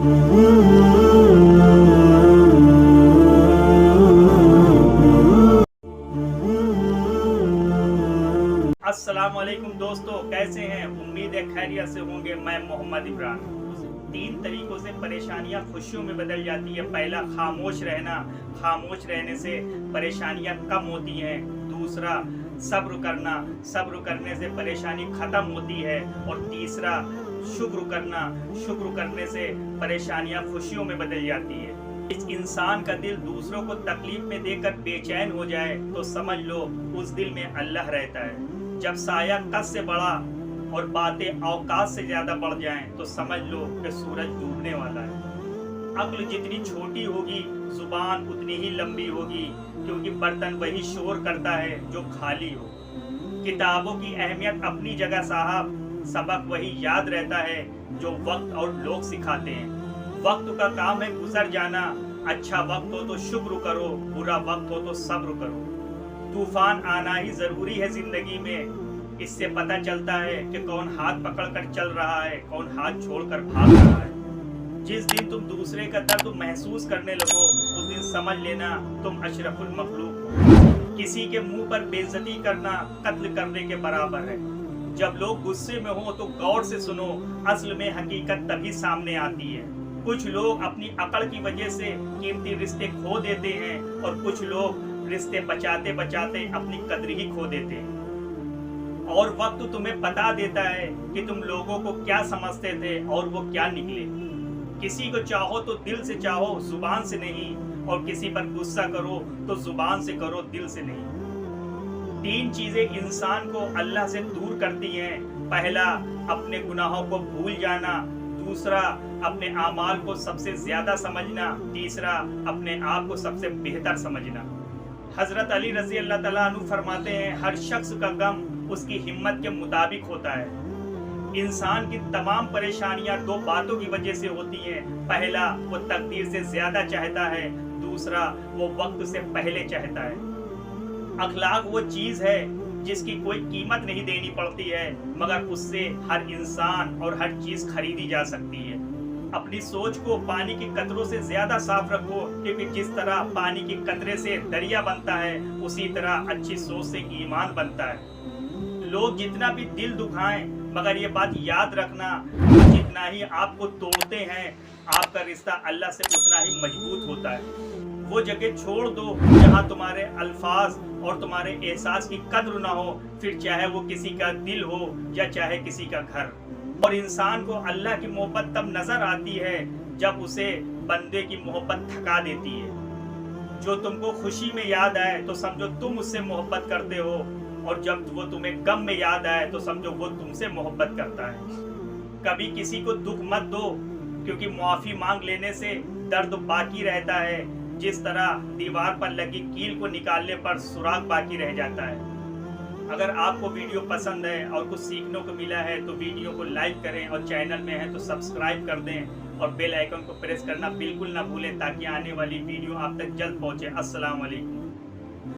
अस्सलाम वालेकुम दोस्तों, कैसे हैं? उम्मीद है खैरियत से होंगे। मैं मोहम्मद इमरान। 3 तरीकों से परेशानियां खुशियों में बदल जाती है। पहला, खामोश रहना। खामोश रहने से परेशानियां कम होती हैं। दूसरा, सब्र करना। सब्र करने से परेशानी खत्म होती है। और तीसरा, शुक्र करना। शुक्र करने से परेशानियां खुशियों में बदल जाती है। इस इंसान का दिल दूसरों को तकलीफ में देकर बेचैन हो जाए तो समझ लो उस दिल में अल्लाह रहता है। जब साया कद से बड़ा और बातें औकात से ज्यादा बढ़ जाएं तो समझ लो कि सूरज डूबने वाला है। अक्ल जितनी छोटी होगी जुबान उतनी ही लंबी होगी, क्योंकि बर्तन वही शोर करता है जो खाली हो। किताबों की अहमियत अपनी जगह साहब, सबक वही याद रहता है जो वक्त और लोग सिखाते हैं। वक्त का काम है गुजर जाना। अच्छा वक्त हो तो शुक्र करो, बुरा वक्त हो तो सब्र करो। तूफान आना ही जरूरी है जिंदगी में। इससे पता चलता है कि कौन हाथ पकड़कर चल रहा है, कौन हाथ छोड़कर भाग रहा है। जिस दिन तुम दूसरे का दर्द महसूस करने लगो उस दिन समझ लेना तुम अशरफुल मखलूक हो। किसी के मुंह पर बेइज्जती करना कत्ल करने के बराबर है। जब लोग गुस्से में हो तो गौर से सुनो, असल में हकीकत तभी सामने आती है। कुछ लोग अपनी अकड़ की वजह से कीमती रिश्ते खो देते हैं और कुछ लोग रिश्ते बचाते बचाते अपनी कद्र ही खो देते हैं। और वक्त तुम्हें बता देता है कि तुम लोगों को क्या समझते थे और वो क्या निकले। किसी को चाहो तो दिल से चाहो, जुबान से नहीं। और किसी पर गुस्सा करो तो जुबान से करो, दिल से नहीं। 3 चीजें इंसान को अल्लाह से दूर करती हैं। पहला, अपने गुनाहों को भूल जाना। दूसरा, अपने आमाल को सबसे ज्यादा समझना। तीसरा, अपने आप को सबसे बेहतर समझना। हजरत अली रजी अल्लाह तआला अन्हु फरमाते हैं, हर शख्स का गम उसकी हिम्मत के मुताबिक होता है। इंसान की तमाम परेशानियां 2 बातों की वजह से होती हैं। पहला, वो तकदीर से ज्यादा चाहता है। दूसरा, वो वक्त से पहले चाहता है। अखलाक वो चीज है जिसकी कोई कीमत नहीं देनी पड़ती है, मगर उससे हर इंसान और हर चीज खरीदी जा सकती है। अपनी सोच को पानी के कतरों से ज्यादा साफ रखो, क्योंकि जिस तरह पानी के कतरे से दरिया बनता है उसी तरह अच्छी सोच से ईमान बनता है। लोग जितना भी दिल दुखाएं, मगर ये बात याद रखना, जितना ही आपको तोड़ते हैं आपका रिश्ता अल्लाह से उतना ही मजबूत होता है। वो जगह छोड़ दो जहाँ तुम्हारे अल्फाज और तुम्हारे एहसास की कद्र ना हो, फिर चाहे वो किसी का दिल हो या चाहे किसी का घर। और इंसान को अल्लाह की मोहब्बत तब नजर आती है जब उसे बंदे की मोहब्बत थका देती है। जो तुमको खुशी में याद आए तो समझो तुम उससे मोहब्बत करते हो, और जब वो तुम्हें गम में याद आए तो समझो वो तुमसे मोहब्बत करता है। कभी किसी को दुख मत दो, क्योंकि मुआफी मांग लेने से दर्द बाकी रहता है। जिस तरह दीवार पर लगी कील को निकालने पर सुराग बाकी रह जाता है। अगर आपको वीडियो पसंद है और कुछ सीखने को मिला है तो वीडियो को लाइक करें, और चैनल में है तो सब्सक्राइब कर दें और बेल आइकन को प्रेस करना बिल्कुल ना भूलें, ताकि आने वाली वीडियो आप तक जल्द पहुंचे। अस्सलाम वालेकुम।